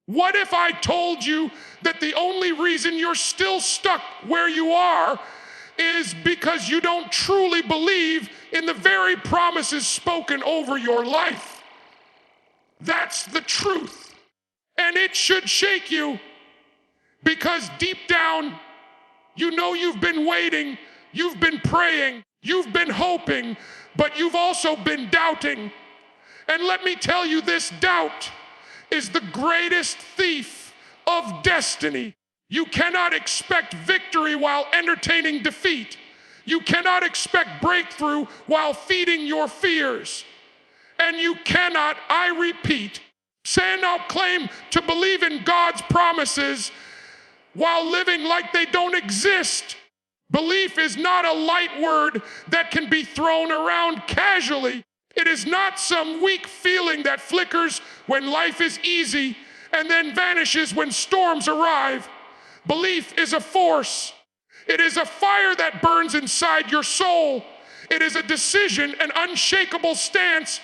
What if I told you that the only reason you're still stuck where you are is because you don't truly believe in the very promises spoken over your life? That's the truth. And it should shake you, because deep down, you know you've been waiting, you've been praying, you've been hoping, but you've also been doubting. And let me tell you, this doubt is the greatest thief of destiny. You cannot expect victory while entertaining defeat. You cannot expect breakthrough while feeding your fears. And you cannot, I repeat, stand out claim to believe in God's promises while living like they don't exist. Belief is not a light word that can be thrown around casually. It is not some weak feeling that flickers when life is easy and then vanishes when storms arrive. Belief is a force. It is a fire that burns inside your soul. It is a decision, an unshakable stance,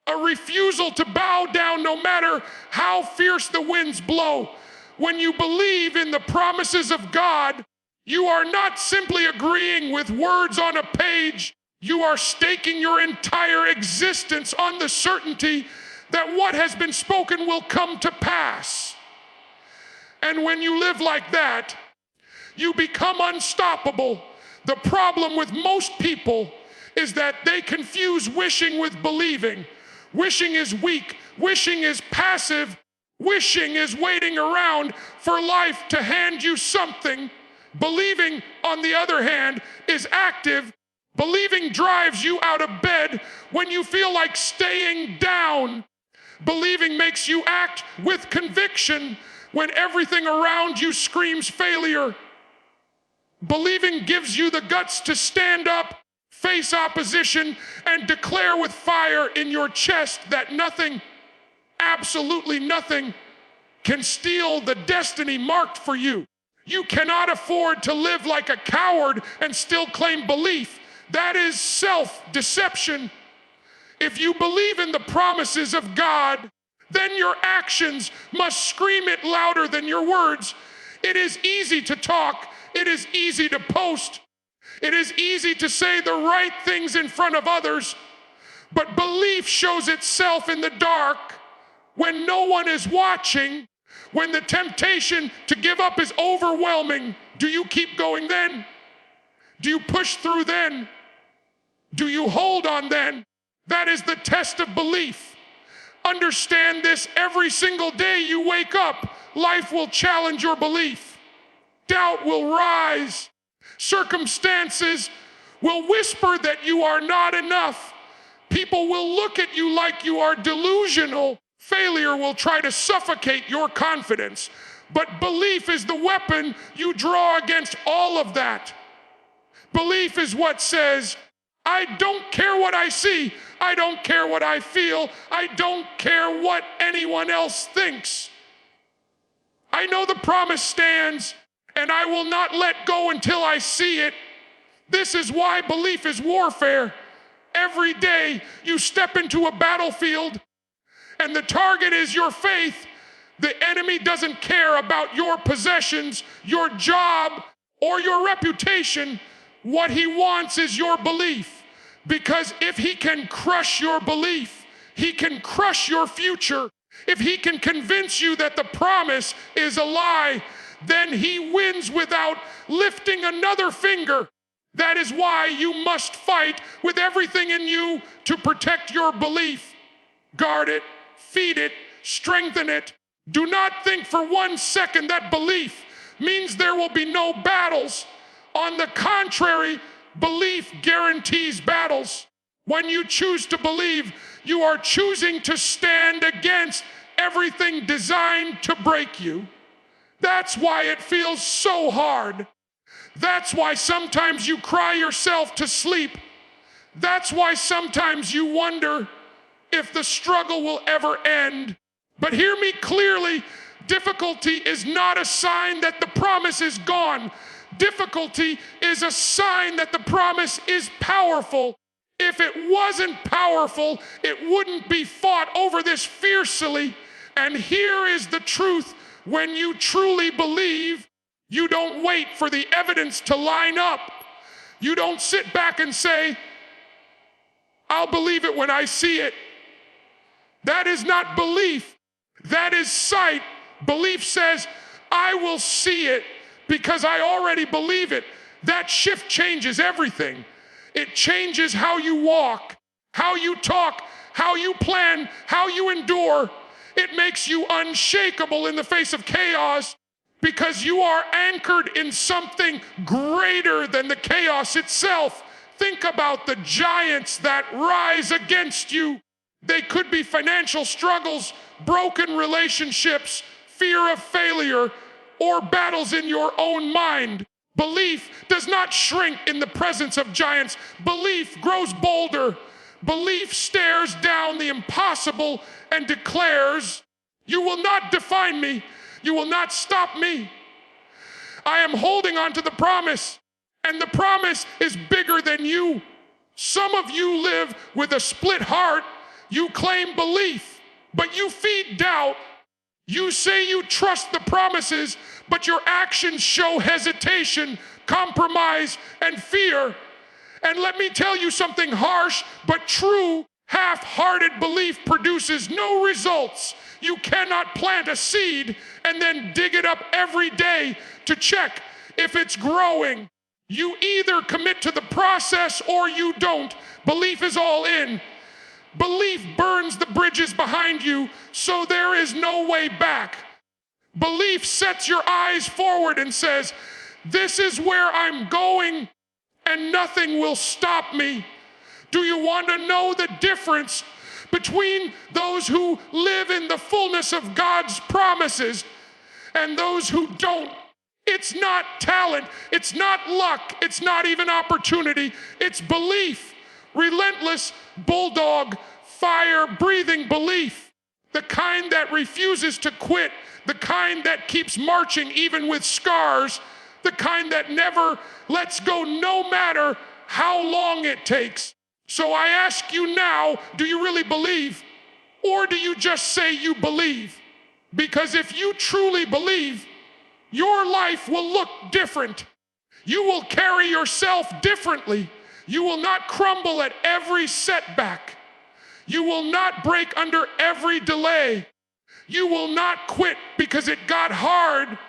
a refusal to bow down no matter how fierce the winds blow. When you believe in the promises of God, you are not simply agreeing with words on a page. You are staking your entire existence on the certainty that what has been spoken will come to pass. And when you live like that, you become unstoppable. The problem with most people is that they confuse wishing with believing. Wishing is weak. Wishing is passive. Wishing is waiting around for life to hand you something. Believing, on the other hand, is active. Believing drives you out of bed when you feel like staying down. Believing makes you act with conviction when everything around you screams failure. Believing gives you the guts to stand up, face opposition, and declare with fire in your chest that nothing, absolutely nothing, can steal the destiny marked for you. You cannot afford to live like a coward and still claim belief. That is self-deception. If you believe in the promises of God, then your actions must scream it louder than your words. It is easy to talk. It is easy to post. It is easy to say the right things in front of others. But belief shows itself in the dark when no one is watching, when the temptation to give up is overwhelming. Do you keep going then? Do you push through then? Do you hold on then? That is the test of belief. Understand this: every single day you wake up, life will challenge your belief. Doubt will rise. Circumstances will whisper that you are not enough. People will look at you like you are delusional. Failure will try to suffocate your confidence. But belief is the weapon you draw against all of that. Belief is what says, I don't care what I see. I don't care what I feel. I don't care what anyone else thinks. I know the promise stands, and I will not let go until I see it. This is why belief is warfare. Every day you step into a battlefield, and the target is your faith. The enemy doesn't care about your possessions, your job, or your reputation. What he wants is your belief. Because if he can crush your belief, he can crush your future. If he can convince you that the promise is a lie, then he wins without lifting another finger. That is why you must fight with everything in you to protect your belief. Guard it, feed it, strengthen it. Do not think for 1 second that belief means there will be no battles. On the contrary, belief guarantees battles. When you choose to believe, you are choosing to stand against everything designed to break you. That's why it feels so hard. That's why sometimes you cry yourself to sleep. That's why sometimes you wonder if the struggle will ever end. But hear me clearly, difficulty is not a sign that the promise is gone. Difficulty is a sign that the promise is powerful. If it wasn't powerful, it wouldn't be fought over this fiercely. And here is the truth: when you truly believe, you don't wait for the evidence to line up. You don't sit back and say, I'll believe it when I see it. That is not belief. That is sight. Belief says, I will see it because I already believe it. That shift changes everything. It changes how you walk, how you talk, how you plan, how you endure. It makes you unshakable in the face of chaos because you are anchored in something greater than the chaos itself. Think about the giants that rise against you. They could be financial struggles, broken relationships, fear of failure, or battles in your own mind. Belief does not shrink in the presence of giants. Belief grows bolder. Belief stares down the impossible and declares, you will not define me. You will not stop me. I am holding on to the promise, and the promise is bigger than you. Some of you live with a split heart. You claim belief, but you feed doubt. You say you trust the promises, but your actions show hesitation, compromise, and fear. And let me tell you something harsh but true. Half-hearted belief produces no results. You cannot plant a seed and then dig it up every day to check if it's growing. You either commit to the process or you don't. Belief is all in. Belief burns the bridges behind you, so there is no way back. Belief sets your eyes forward and says, this is where I'm going, and nothing will stop me. Do you want to know the difference between those who live in the fullness of God's promises and those who don't? It's not talent, it's not luck, it's not even opportunity, it's belief. Relentless, bulldog, fire-breathing belief. The kind that refuses to quit, the kind that keeps marching even with scars, the kind that never lets go no matter how long it takes. So I ask you now, do you really believe? Or do you just say you believe? Because if you truly believe, your life will look different. You will carry yourself differently. You will not crumble at every setback. You will not break under every delay. You will not quit because it got hard.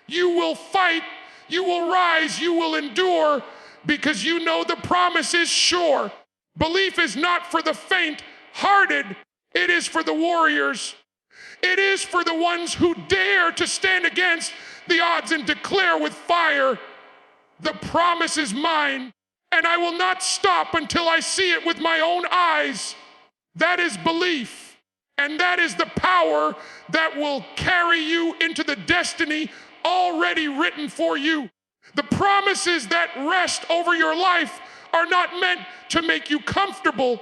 You will fight. You will rise. You will endure because you know the promise is sure. Belief is not for the faint-hearted. It is for the warriors. It is for the ones who dare to stand against the odds and declare with fire, the promise is mine, and I will not stop until I see it with my own eyes. That is belief, and that is the power that will carry you into the destiny already written for you. The promises that rest over your life are not meant to make you comfortable.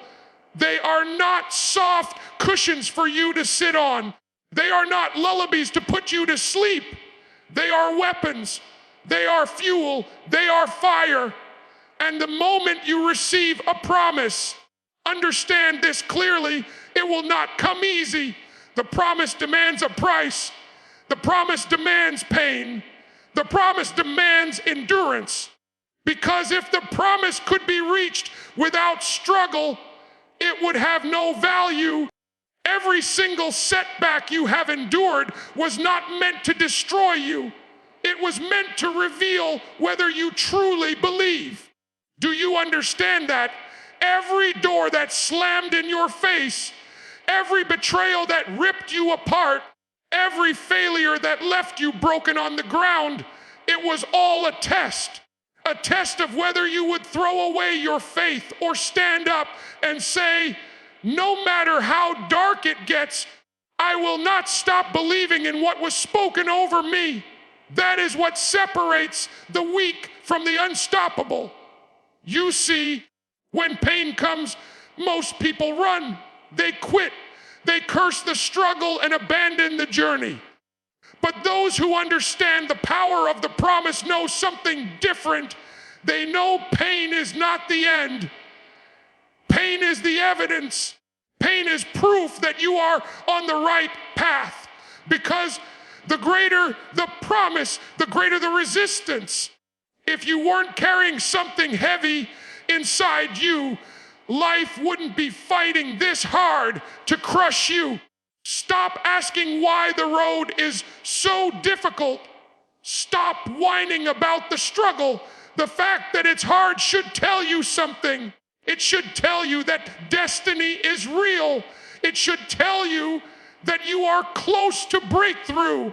They are not soft cushions for you to sit on. They are not lullabies to put you to sleep. They are weapons. They are fuel. They are fire. And the moment you receive a promise, understand this clearly, it will not come easy. The promise demands a price. The promise demands pain. The promise demands endurance. Because if the promise could be reached without struggle, it would have no value. Every single setback you have endured was not meant to destroy you. It was meant to reveal whether you truly believe. Do you understand that? Every door that slammed in your face, every betrayal that ripped you apart, every failure that left you broken on the ground, it was all a test of whether you would throw away your faith or stand up and say, no matter how dark it gets, I will not stop believing in what was spoken over me. That is what separates the weak from the unstoppable. You see, when pain comes, most people run. They quit. They curse the struggle and abandon the journey. But those who understand the power of the promise know something different. They know pain is not the end. Pain is the evidence. Pain is proof that you are on the right path, because the greater the promise, the greater the resistance. If you weren't carrying something heavy inside you, life wouldn't be fighting this hard to crush you. Stop asking why the road is so difficult. Stop whining about the struggle. The fact that it's hard should tell you something. It should tell you that destiny is real. It should tell you that you are close to breakthrough.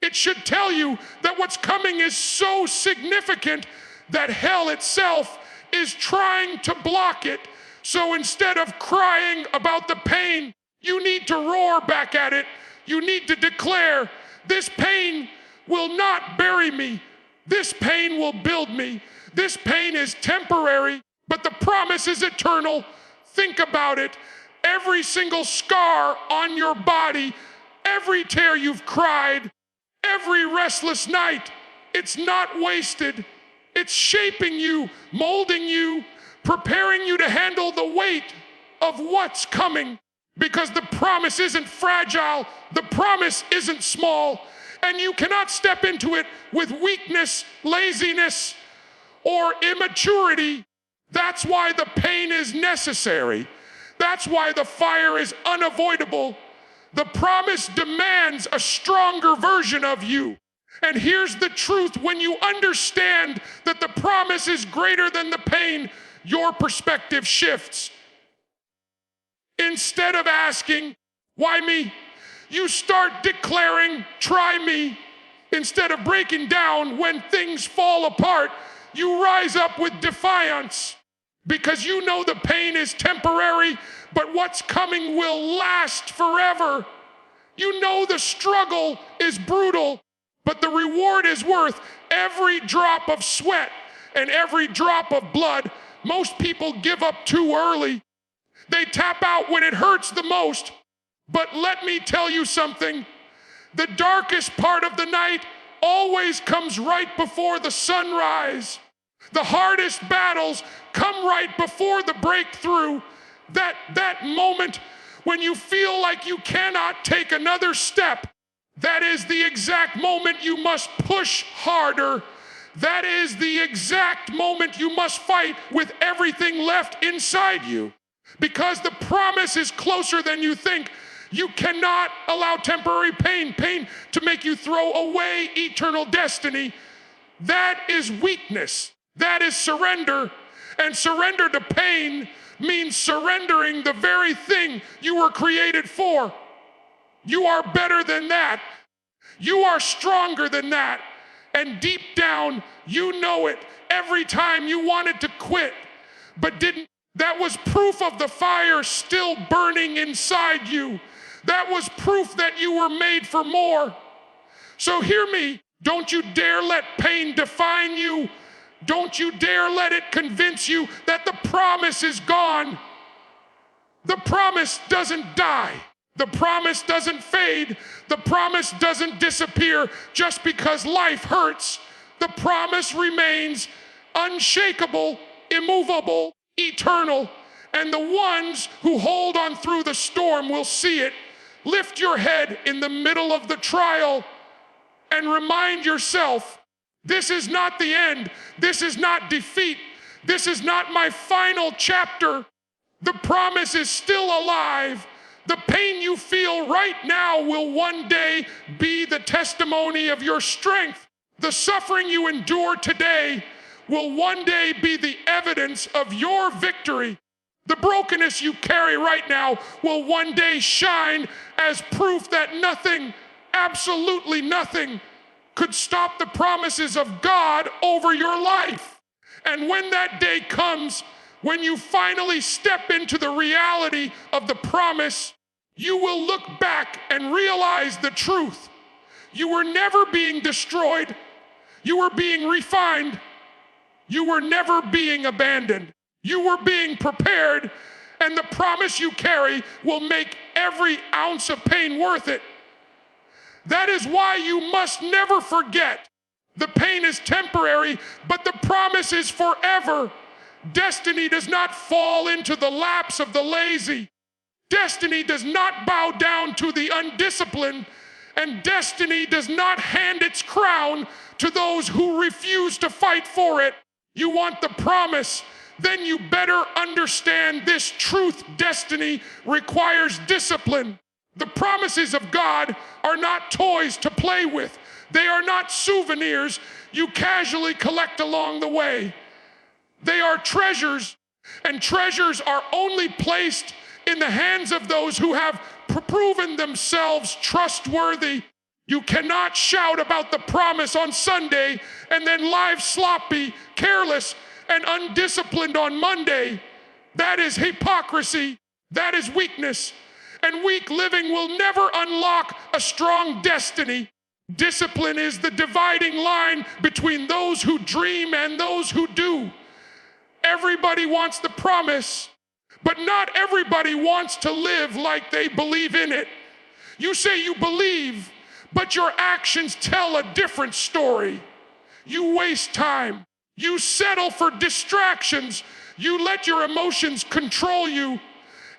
It should tell you that what's coming is so significant that hell itself is trying to block it. So instead of crying about the pain, you need to roar back at it. You need to declare, this pain will not bury me. This pain will build me. This pain is temporary, but the promise is eternal. Think about it. Every single scar on your body, every tear you've cried, every restless night, it's not wasted. It's shaping you, molding you, preparing you to handle the weight of what's coming. Because the promise isn't fragile, the promise isn't small, and you cannot step into it with weakness, laziness, or immaturity. That's why the pain is necessary. That's why the fire is unavoidable. The promise demands a stronger version of you. And here's the truth: when you understand that the promise is greater than the pain, your perspective shifts. Instead of asking, why me? You start declaring, try me. Instead of breaking down when things fall apart, you rise up with defiance, because you know the pain is temporary, but what's coming will last forever. You know the struggle is brutal, but the reward is worth every drop of sweat and every drop of blood. Most people give up too early. They tap out when it hurts the most. But let me tell you something. The darkest part of the night always comes right before the sunrise. The hardest battles come right before the breakthrough. That moment when you feel like you cannot take another step, that is the exact moment you must push harder. That is the exact moment you must fight with everything left inside you. Because the promise is closer than you think. You cannot allow temporary pain to make you throw away eternal destiny. That is weakness. That is surrender. And surrender to pain means surrendering the very thing you were created for. You are better than that. You are stronger than that. And deep down, you know it. Every time you wanted to quit, but didn't, that was proof of the fire still burning inside you. That was proof that you were made for more. So hear me. Don't you dare let pain define you. Don't you dare let it convince you that the promise is gone. The promise doesn't die. The promise doesn't fade. The promise doesn't disappear just because life hurts. The promise remains unshakable, immovable, eternal. And the ones who hold on through the storm will see it. Lift your head in the middle of the trial and remind yourself, this is not the end. This is not defeat. This is not my final chapter. The promise is still alive. The pain you feel right now will one day be the testimony of your strength. The suffering you endure today will one day be the evidence of your victory. The brokenness you carry right now will one day shine as proof that nothing, absolutely nothing, could stop the promises of God over your life. And when that day comes, when you finally step into the reality of the promise, you will look back and realize the truth. You were never being destroyed. You were being refined. You were never being abandoned. You were being prepared, and the promise you carry will make every ounce of pain worth it. That is why you must never forget. The pain is temporary, but the promise is forever. Destiny does not fall into the laps of the lazy. Destiny does not bow down to the undisciplined, and destiny does not hand its crown to those who refuse to fight for it. You want the promise, then you better understand this truth. Destiny requires discipline. The promises of God are not toys to play with. They are not souvenirs you casually collect along the way. They are treasures, and treasures are only placed in the hands of those who have proven themselves trustworthy. You cannot shout about the promise on Sunday and then live sloppy, careless, and undisciplined on Monday. That is hypocrisy. That is weakness. And weak living will never unlock a strong destiny. Discipline is the dividing line between those who dream and those who do. Everybody wants the promise, but not everybody wants to live like they believe in it. You say you believe, but your actions tell a different story. You waste time. You settle for distractions. You let your emotions control you.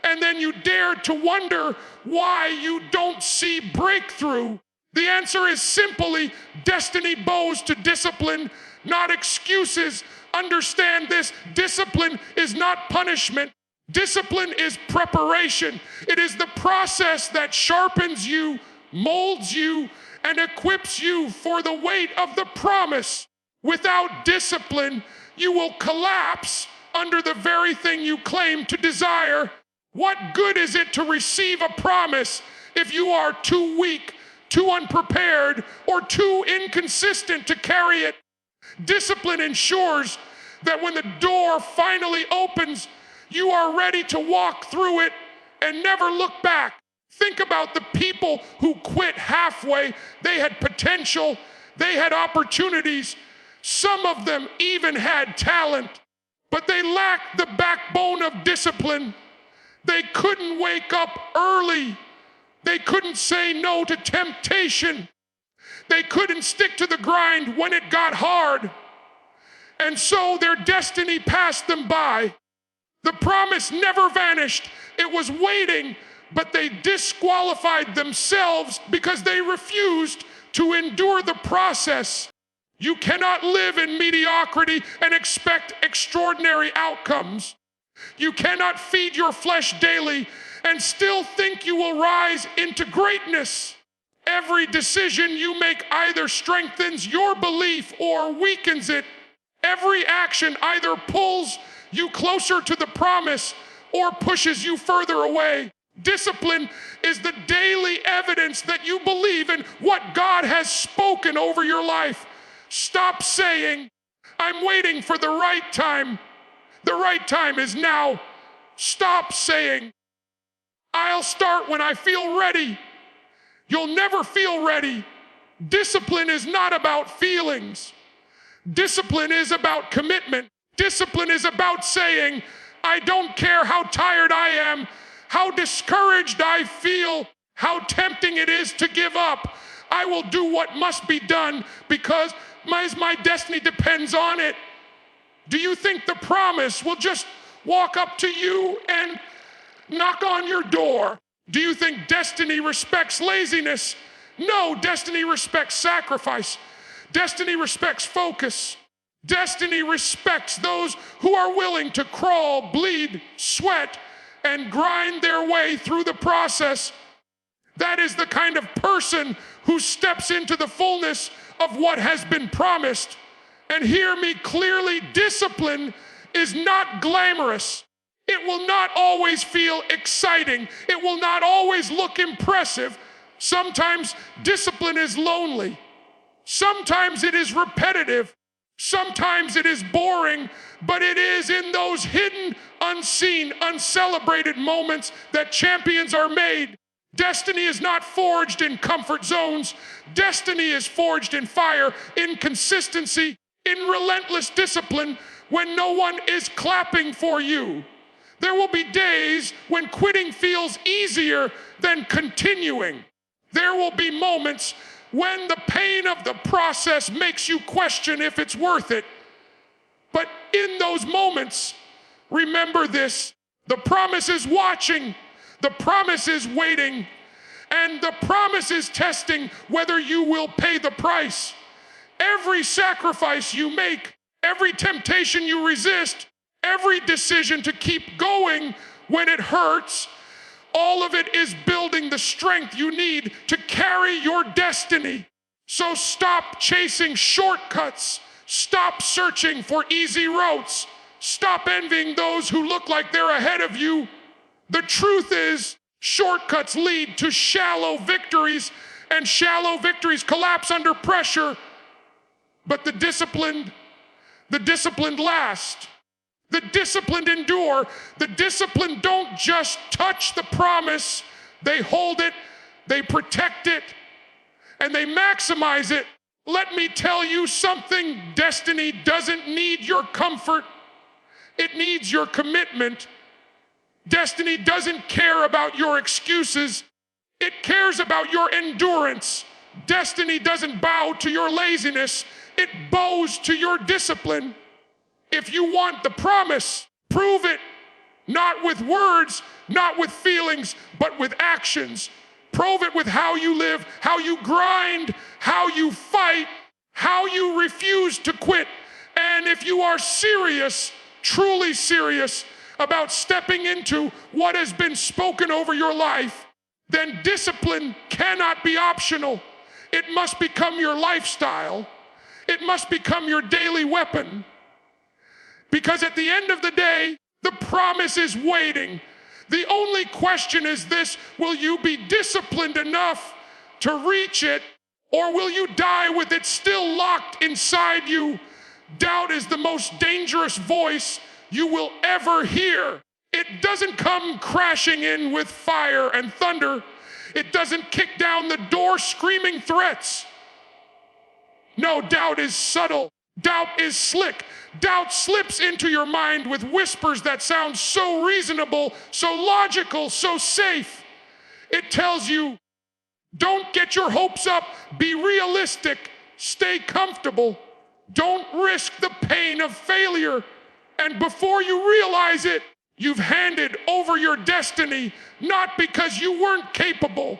And then you dare to wonder why you don't see breakthrough. The answer is simply destiny bows to discipline, not excuses. Understand this: discipline is not punishment. Discipline is preparation. It is the process that sharpens you, molds you, and equips you for the weight of the promise. Without discipline, you will collapse under the very thing you claim to desire. What good is it to receive a promise if you are too weak, too unprepared, or too inconsistent to carry it? Discipline ensures that when the door finally opens, you are ready to walk through it and never look back. Think about the people who quit halfway. They had potential, they had opportunities. Some of them even had talent, but they lacked the backbone of discipline. They couldn't wake up early. They couldn't say no to temptation. They couldn't stick to the grind when it got hard. And so their destiny passed them by. The promise never vanished. It was waiting, but they disqualified themselves because they refused to endure the process. You cannot live in mediocrity and expect extraordinary outcomes. You cannot feed your flesh daily and still think you will rise into greatness. Every decision you make either strengthens your belief or weakens it. Every action either pulls you closer to the promise or pushes you further away. Discipline is the daily evidence that you believe in what God has spoken over your life. Stop saying, "I'm waiting for the right time." The right time is now. Stop saying, "I'll start when I feel ready." You'll never feel ready. Discipline is not about feelings. Discipline is about commitment. Discipline is about saying, "I don't care how tired I am, how discouraged I feel, how tempting it is to give up. I will do what must be done because my destiny depends on it." Do you think the promise will just walk up to you and knock on your door? Do you think destiny respects laziness? No, destiny respects sacrifice. Destiny respects focus. Destiny respects those who are willing to crawl, bleed, sweat, and grind their way through the process. That is the kind of person who steps into the fullness of what has been promised. And hear me clearly, discipline is not glamorous. It will not always feel exciting. It will not always look impressive. Sometimes discipline is lonely. Sometimes it is repetitive. Sometimes it is boring, but it is in those hidden, unseen, uncelebrated moments that champions are made. Destiny is not forged in comfort zones. Destiny is forged in fire, in consistency, in relentless discipline when no one is clapping for you. There will be days when quitting feels easier than continuing. There will be moments when the pain of the process makes you question if it's worth it. But in those moments, remember this: the promise is watching. The promise is waiting, and the promise is testing whether you will pay the price. Every sacrifice you make, every temptation you resist, every decision to keep going when it hurts, all of it is building the strength you need to carry your destiny. So stop chasing shortcuts. Stop searching for easy routes. Stop envying those who look like they're ahead of you. The truth is, shortcuts lead to shallow victories, and shallow victories collapse under pressure. But the disciplined last. The disciplined endure. The disciplined don't just touch the promise. They hold it, they protect it, and they maximize it. Let me tell you something. Destiny doesn't need your comfort. It needs your commitment. Destiny doesn't care about your excuses. It cares about your endurance. Destiny doesn't bow to your laziness. It bows to your discipline. If you want the promise, prove it, not with words, not with feelings, but with actions. Prove it with how you live, how you grind, how you fight, how you refuse to quit. And if you are serious, truly serious about stepping into what has been spoken over your life, then discipline cannot be optional. It must become your lifestyle. It must become your daily weapon. Because at the end of the day, the promise is waiting. The only question is this: will you be disciplined enough to reach it, or will you die with it still locked inside you? Doubt is the most dangerous voice you will ever hear. It doesn't come crashing in with fire and thunder. It doesn't kick down the door screaming threats. No, doubt is subtle. Doubt is slick. Doubt slips into your mind with whispers that sound so reasonable, so logical, so safe. It tells you, don't get your hopes up, be realistic, stay comfortable, don't risk the pain of failure. And before you realize it, you've handed over your destiny, not because you weren't capable,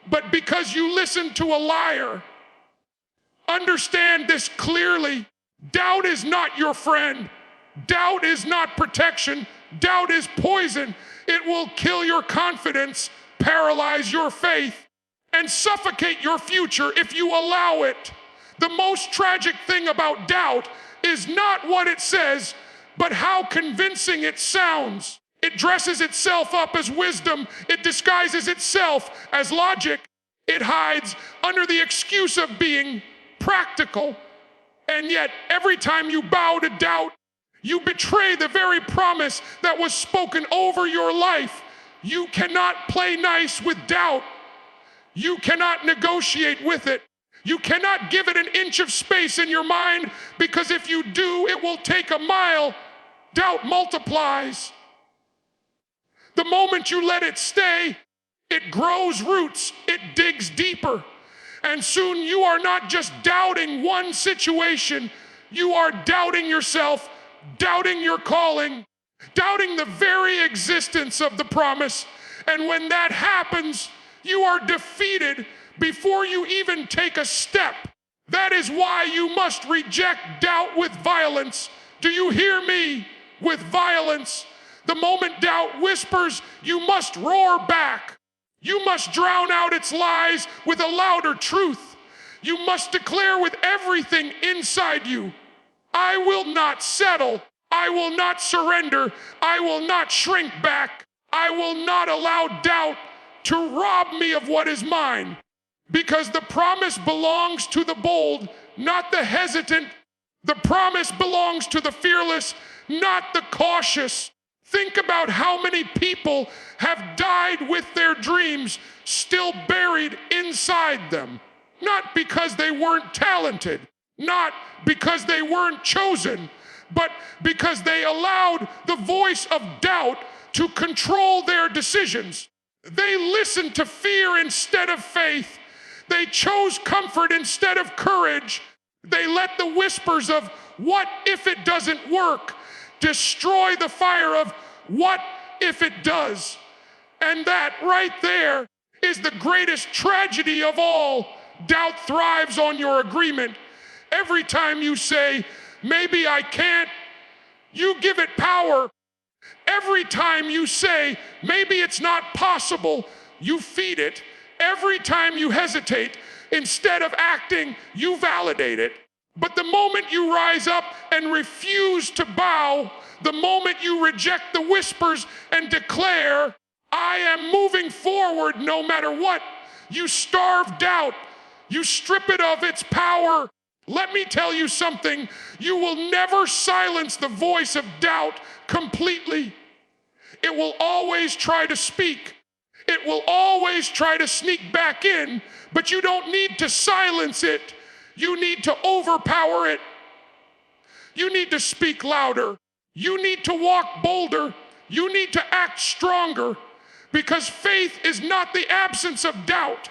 but because you listened to a liar. Understand this clearly. Doubt is not your friend. Doubt is not protection. Doubt is poison. It will kill your confidence, paralyze your faith, and suffocate your future if you allow it. The most tragic thing about doubt is not what it says, but how convincing it sounds. It dresses itself up as wisdom. It disguises itself as logic. It hides under the excuse of being practical. And yet, every time you bow to doubt, you betray the very promise that was spoken over your life. You cannot play nice with doubt. You cannot negotiate with it. You cannot give it an inch of space in your mind, because if you do, it will take a mile. Doubt multiplies. The moment you let it stay, it grows roots, it digs deeper. And soon you are not just doubting one situation, you are doubting yourself, doubting your calling, doubting the very existence of the promise. And when that happens, you are defeated before you even take a step. That is why you must reject doubt with violence. Do you hear me? With violence. The moment doubt whispers, you must roar back. You must drown out its lies with a louder truth. You must declare with everything inside you, I will not settle. I will not surrender. I will not shrink back. I will not allow doubt to rob me of what is mine. Because the promise belongs to the bold, not the hesitant. The promise belongs to the fearless, not the cautious. Think about how many people have died with their dreams still buried inside them. Not because they weren't talented, not because they weren't chosen, but because they allowed the voice of doubt to control their decisions. They listened to fear instead of faith. They chose comfort instead of courage. They let the whispers of what if it doesn't work destroy the fire of what if it does. And that right there is the greatest tragedy of all. Doubt thrives on your agreement. Every time you say, maybe I can't, you give it power. Every time you say, maybe it's not possible, you feed it. Every time you hesitate, instead of acting, you validate it. But the moment you rise up and refuse to bow, the moment you reject the whispers and declare, I am moving forward no matter what, you starve doubt. You strip it of its power. Let me tell you something. You will never silence the voice of doubt completely. It will always try to speak. It will always try to sneak back in, but you don't need to silence it. You need to overpower it. You need to speak louder. You need to walk bolder. You need to act stronger, because faith is not the absence of doubt.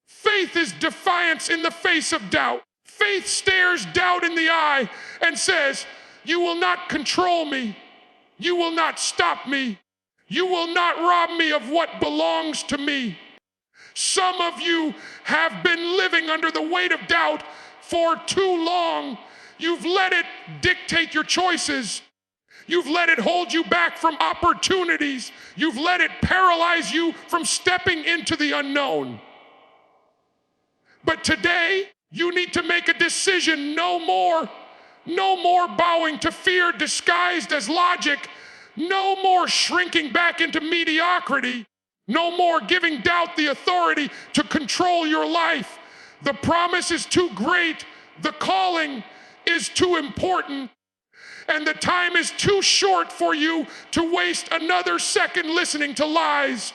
Faith is defiance in the face of doubt. Faith stares doubt in the eye and says, you will not control me. You will not stop me. You will not rob me of what belongs to me. Some of you have been living under the weight of doubt for too long. You've let it dictate your choices. You've let it hold you back from opportunities. You've let it paralyze you from stepping into the unknown. But today, you need to make a decision. No more bowing to fear disguised as logic. No more shrinking back into mediocrity. No more giving doubt the authority to control your life. The promise is too great. The calling is too important. And the time is too short for you to waste another second listening to lies.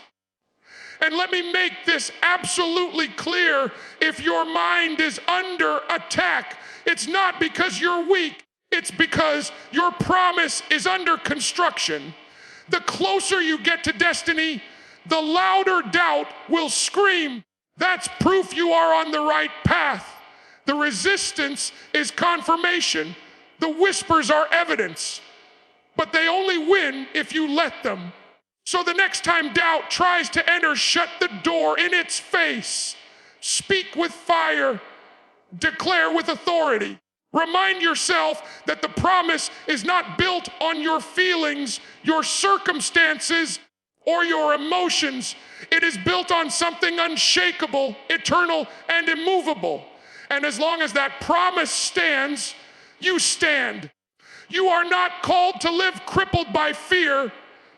And let me make this absolutely clear. If your mind is under attack, it's not because you're weak. It's because your promise is under construction. The closer you get to destiny, the louder doubt will scream. That's proof you are on the right path. The resistance is confirmation. The whispers are evidence. But they only win if you let them. So the next time doubt tries to enter, shut the door in its face. Speak with fire. Declare with authority. Remind yourself that the promise is not built on your feelings, your circumstances, or your emotions. It is built on something unshakable, eternal, and immovable. And as long as that promise stands, you stand. You are not called to live crippled by fear.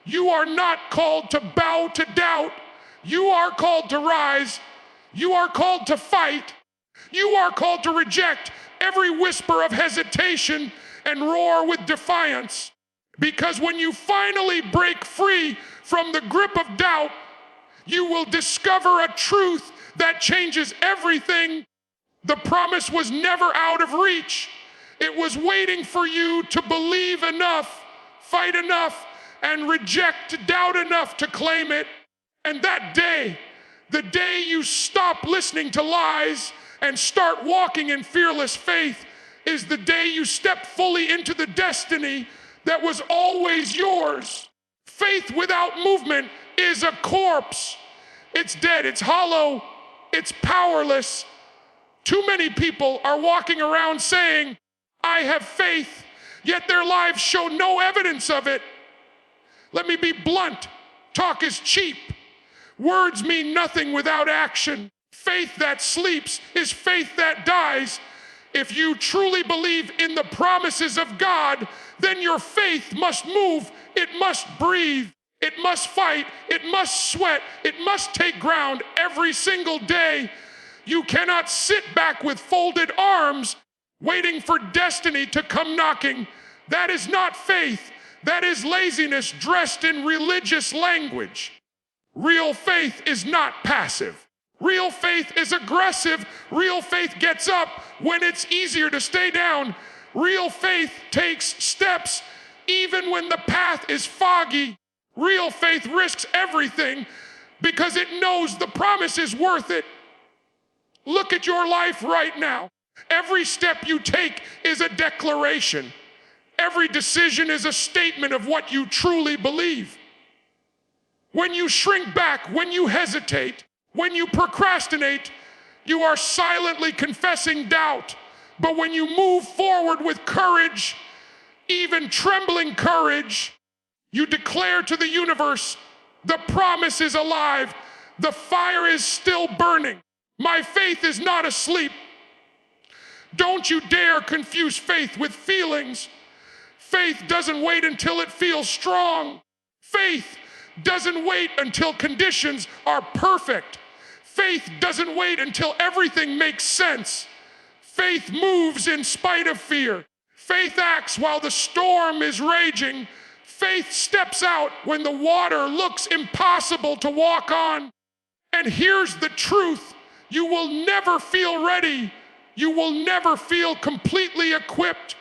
You are not called to bow to doubt. You are called to rise. You are called to fight. You are called to reject every whisper of hesitation and roar with defiance. Because when you finally break free from the grip of doubt, you will discover a truth that changes everything. The promise was never out of reach. It was waiting for you to believe enough, fight enough, and reject doubt enough to claim it. And that day, the day you stop listening to lies and start walking in fearless faith, is the day you step fully into the destiny that was always yours. Faith without movement is a corpse. It's dead, it's hollow, it's powerless. Too many people are walking around saying, I have faith, yet their lives show no evidence of it. Let me be blunt. Talk is cheap. Words mean nothing without action. Faith that sleeps is faith that dies. If you truly believe in the promises of God, then your faith must move. It must breathe. It must fight. It must sweat. It must take ground every single day. You cannot sit back with folded arms waiting for destiny to come knocking. That is not faith. That is laziness dressed in religious language. Real faith is not passive. Real faith is aggressive. Real faith gets up when it's easier to stay down. Real faith takes steps even when the path is foggy. Real faith risks everything because it knows the promise is worth it. Look at your life right now. Every step you take is a declaration. Every decision is a statement of what you truly believe. When you shrink back, when you hesitate, when you procrastinate, you are silently confessing doubt. But when you move forward with courage, even trembling courage, you declare to the universe, the promise is alive. The fire is still burning. My faith is not asleep. Don't you dare confuse faith with feelings. Faith doesn't wait until it feels strong. Faith doesn't wait until conditions are perfect. Faith doesn't wait until everything makes sense. Faith moves in spite of fear. Faith acts while the storm is raging. Faith steps out when the water looks impossible to walk on. And here's the truth. You will never feel ready. You will never feel completely equipped.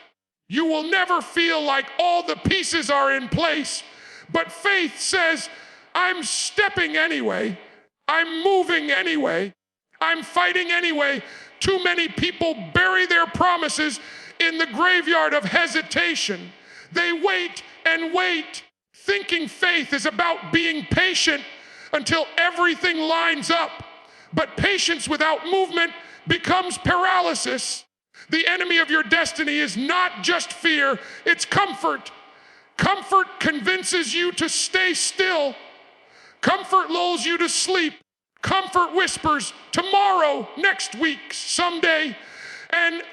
You will never feel like all the pieces are in place. But faith says, I'm stepping anyway. I'm moving anyway. I'm fighting anyway. Too many people bury their promises in the graveyard of hesitation. They wait and wait, thinking faith is about being patient until everything lines up. But patience without movement becomes paralysis. The enemy of your destiny is not just fear, it's comfort. Comfort convinces you to stay still. Comfort lulls you to sleep. Comfort whispers, tomorrow, next week, someday. And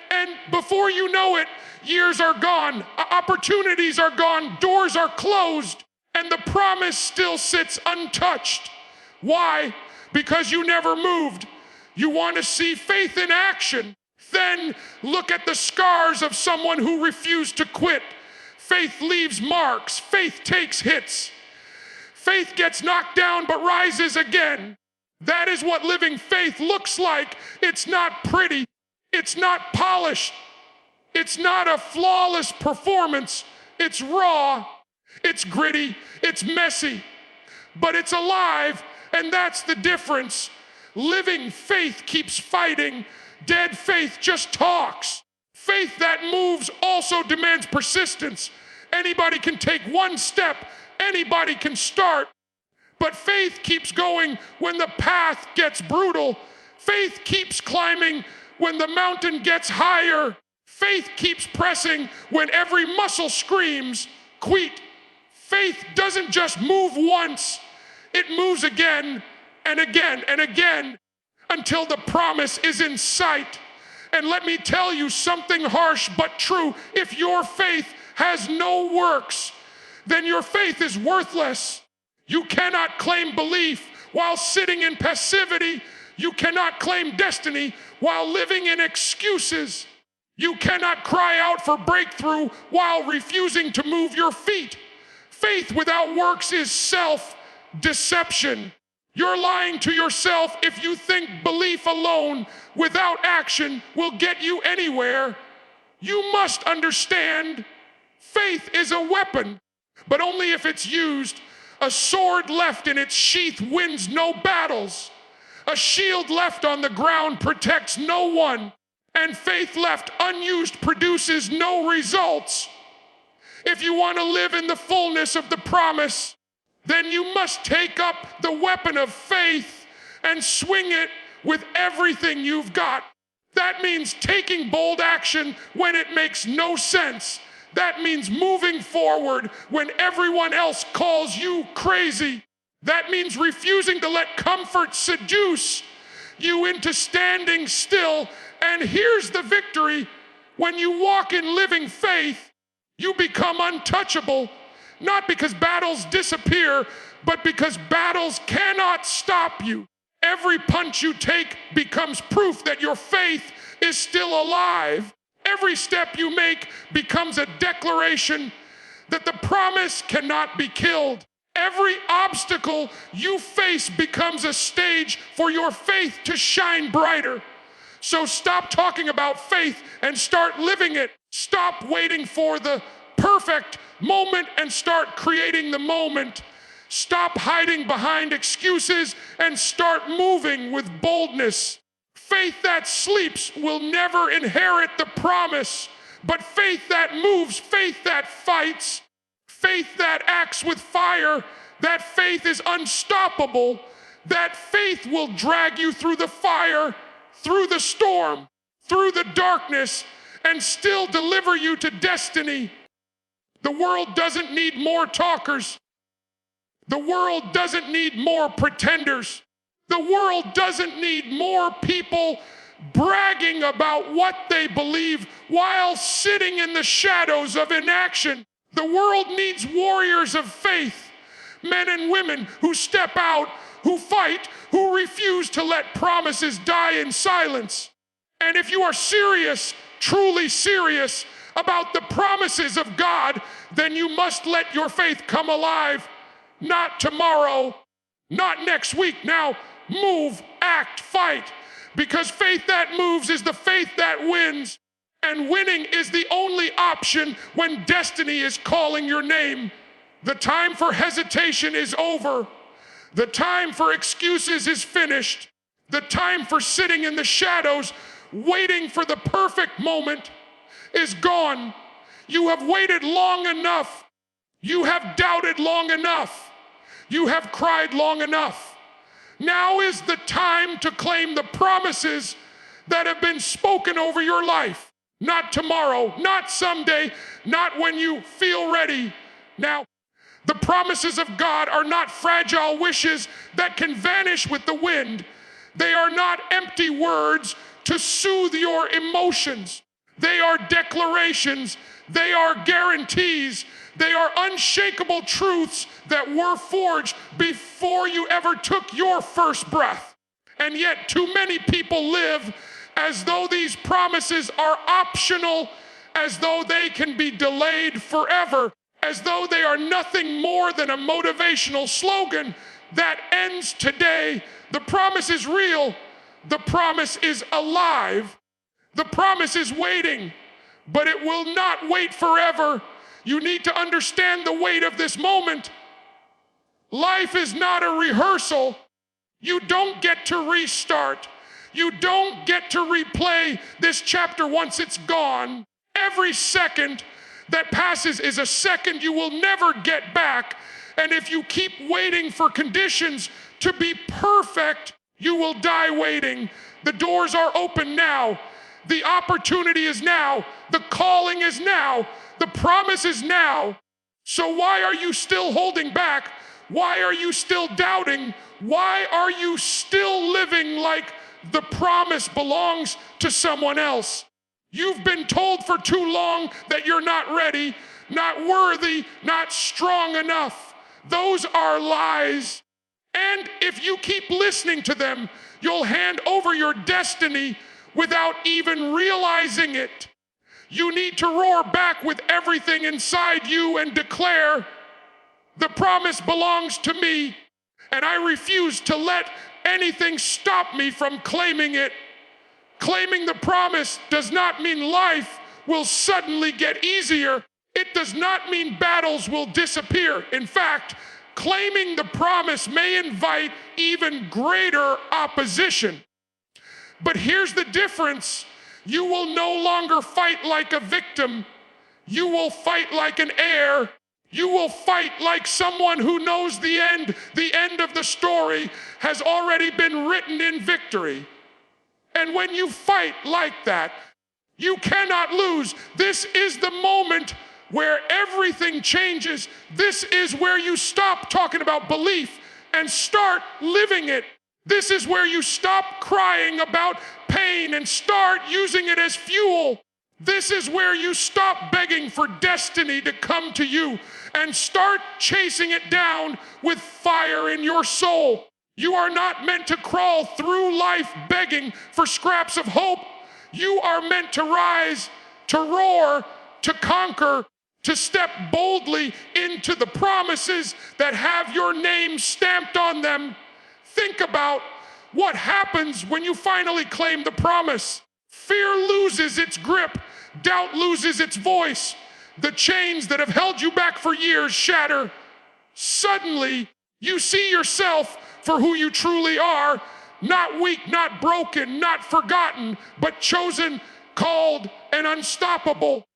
before you know it, years are gone, opportunities are gone, doors are closed, and the promise still sits untouched. Why? Because you never moved. You want to see faith in action. Then look at the scars of someone who refused to quit. Faith leaves marks. Faith takes hits. Faith gets knocked down but rises again. That is what living faith looks like. It's not pretty. It's not polished. It's not a flawless performance. It's raw. It's gritty. It's messy. But it's alive, and that's the difference. Living faith keeps fighting. Dead faith just talks. Faith that moves also demands persistence. Anybody can take one step. Anybody can start. But faith keeps going when the path gets brutal. Faith keeps climbing when the mountain gets higher. Faith keeps pressing when every muscle screams, quit. Faith doesn't just move once. It moves again and again and again until the promise is in sight. And let me tell you something harsh but true. If your faith has no works, then your faith is worthless. You cannot claim belief while sitting in passivity. You cannot claim destiny while living in excuses. You cannot cry out for breakthrough while refusing to move your feet. Faith without works is self-deception. You're lying to yourself if you think belief alone without action will get you anywhere. You must understand faith is a weapon, but only if it's used. A sword left in its sheath wins no battles. A shield left on the ground protects no one. And faith left unused produces no results. If you want to live in the fullness of the promise, then you must take up the weapon of faith and swing it with everything you've got. That means taking bold action when it makes no sense. That means moving forward when everyone else calls you crazy. That means refusing to let comfort seduce you into standing still. And here's the victory. When you walk in living faith, you become untouchable, not because battles disappear, but because battles cannot stop you. Every punch you take becomes proof that your faith is still alive. Every step you make becomes a declaration that the promise cannot be killed. Every obstacle you face becomes a stage for your faith to shine brighter. So stop talking about faith and start living it. Stop waiting for the perfect moment and start creating the moment. Stop hiding behind excuses and start moving with boldness. Faith that sleeps will never inherit the promise, but faith that moves, faith that fights, faith that acts with fire That faith is unstoppable. That faith will drag you through the fire, through the storm, through the darkness, and still deliver you to destiny. The world doesn't need more talkers. The world doesn't need more pretenders. The world doesn't need more people bragging about what they believe while sitting in the shadows of inaction. The world needs warriors of faith, men and women who step out, who fight, who refuse to let promises die in silence. And if you are serious, truly serious about the promises of God, then you must let your faith come alive. Not tomorrow, not next week. Now, move, act, fight. Because faith that moves is the faith that wins. And winning is the only option when destiny is calling your name. The time for hesitation is over. The time for excuses is finished. The time for sitting in the shadows, waiting for the perfect moment, is gone. You have waited long enough. You have doubted long enough. You have cried long enough. Now is the time to claim the promises that have been spoken over your life. Not tomorrow, not someday, not when you feel ready. Now, the promises of God are not fragile wishes that can vanish with the wind. They are not empty words to soothe your emotions. They are declarations. They are guarantees. They are unshakable truths that were forged before you ever took your first breath. And yet too many people live as though these promises are optional, as though they can be delayed forever, as though they are nothing more than a motivational slogan that ends today. The promise is real. The promise is alive. The promise is waiting, but it will not wait forever. You need to understand the weight of this moment. Life is not a rehearsal. You don't get to restart. You don't get to replay this chapter once it's gone. Every second that passes is a second you will never get back. And if you keep waiting for conditions to be perfect, you will die waiting. The doors are open now. The opportunity is now. The calling is now. The promise is now. So why are you still holding back? Why are you still doubting? Why are you still living like the promise belongs to someone else? You've been told for too long that you're not ready, not worthy, not strong enough. Those are lies. And if you keep listening to them, you'll hand over your destiny without even realizing it. You need to roar back with everything inside you and declare, the promise belongs to me, and I refuse to let anything stop me from claiming it. Claiming the promise does not mean life will suddenly get easier. It does not mean battles will disappear. In fact, claiming the promise may invite even greater opposition. But here's the difference. You will no longer fight like a victim. You will fight like an heir. You will fight like someone who knows the end. The end of the story has already been written in victory. And when you fight like that, you cannot lose. This is the moment where everything changes. This is where you stop talking about belief and start living it. This is where you stop crying about pain and start using it as fuel. This is where you stop begging for destiny to come to you and start chasing it down with fire in your soul. You are not meant to crawl through life begging for scraps of hope. You are meant to rise, to roar, to conquer, to step boldly into the promises that have your name stamped on them. Think about what happens when you finally claim the promise. Fear loses its grip. Doubt loses its voice. The chains that have held you back for years shatter. Suddenly, you see yourself for who you truly are, not weak, not broken, not forgotten, but chosen, called, and unstoppable.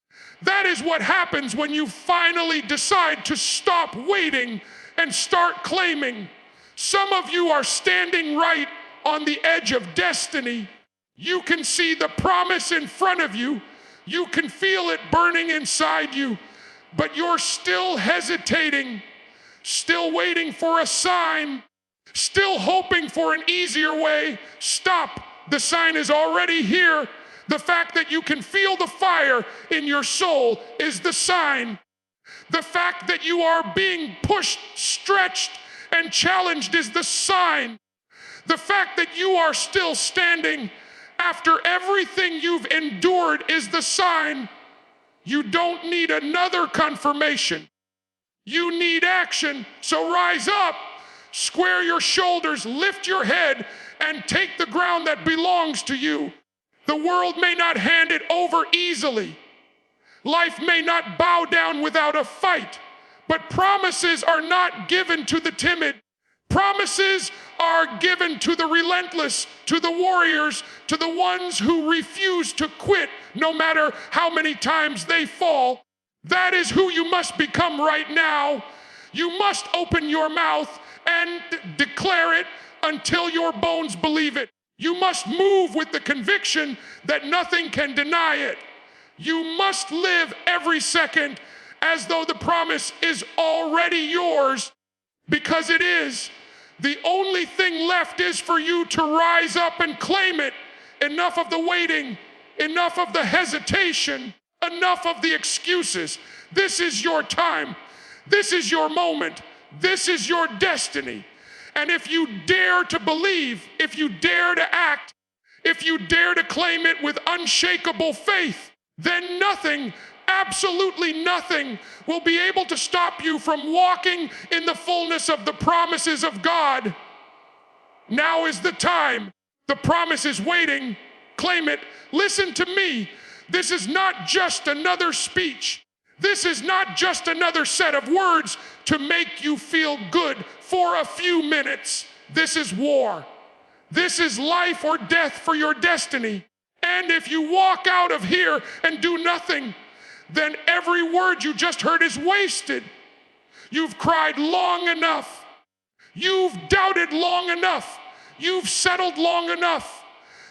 That is what happens when you finally decide to stop waiting and start claiming. Some of you are standing right on the edge of destiny. You can see the promise in front of you. You can feel it burning inside you, but you're still hesitating, still waiting for a sign, still hoping for an easier way. Stop. The sign is already here. The fact that you can feel the fire in your soul is the sign. The fact that you are being pushed, stretched, and challenged is the sign. The fact that you are still standing after everything you've endured is the sign. You don't need another confirmation. You need action. So rise up, square your shoulders, lift your head, and take the ground that belongs to you. The world may not hand it over easily. Life may not bow down without a fight, but promises are not given to the timid. Promises are given to the relentless, to the warriors, to the ones who refuse to quit no matter how many times they fall. That is who you must become right now. You must open your mouth and declare it until your bones believe it. You must move with the conviction that nothing can deny it. You must live every second as though the promise is already yours, because it is. The only thing left is for you to rise up and claim it. Enough of the waiting, enough of the hesitation, enough of the excuses. This is your time. This is your moment. This is your destiny. And if you dare to believe, if you dare to act, if you dare to claim it with unshakable faith, then nothing, absolutely nothing, will be able to stop you from walking in the fullness of the promises of God. Now is the time. The promise is waiting. Claim it. Listen to me. This is not just another speech. This is not just another set of words to make you feel good for a few minutes. This is war. This is life or death for your destiny. And if you walk out of here and do nothing, then every word you just heard is wasted. You've cried long enough. You've doubted long enough. You've settled long enough.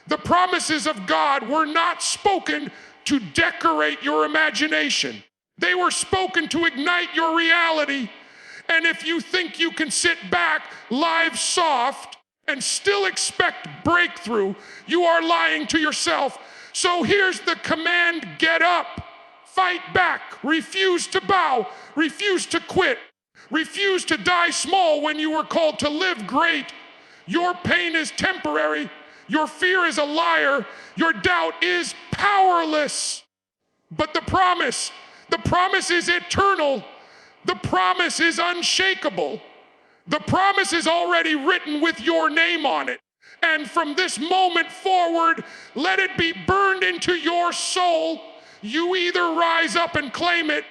The promises of God were not spoken to decorate your imagination. They were spoken to ignite your reality. And if you think you can sit back, live soft, and still expect breakthrough, you are lying to yourself. So here's the command: get up, fight back, refuse to bow, refuse to quit, refuse to die small when you were called to live great. Your pain is temporary, your fear is a liar, your doubt is powerless. But the promise is eternal. The promise is unshakable. The promise is already written with your name on it. And from this moment forward, let it be burned into your soul. You either rise up and claim it,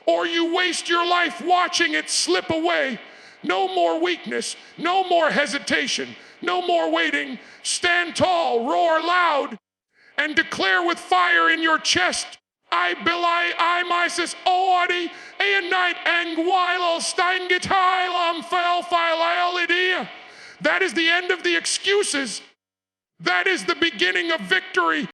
or you waste your life watching it slip away. No more weakness, no more hesitation, no more waiting. Stand tall, roar loud, and declare with fire in your chest, I belai, I mysis, oadi, a night, ang while steingeteil am fel. That is the end of the excuses. That is the beginning of victory.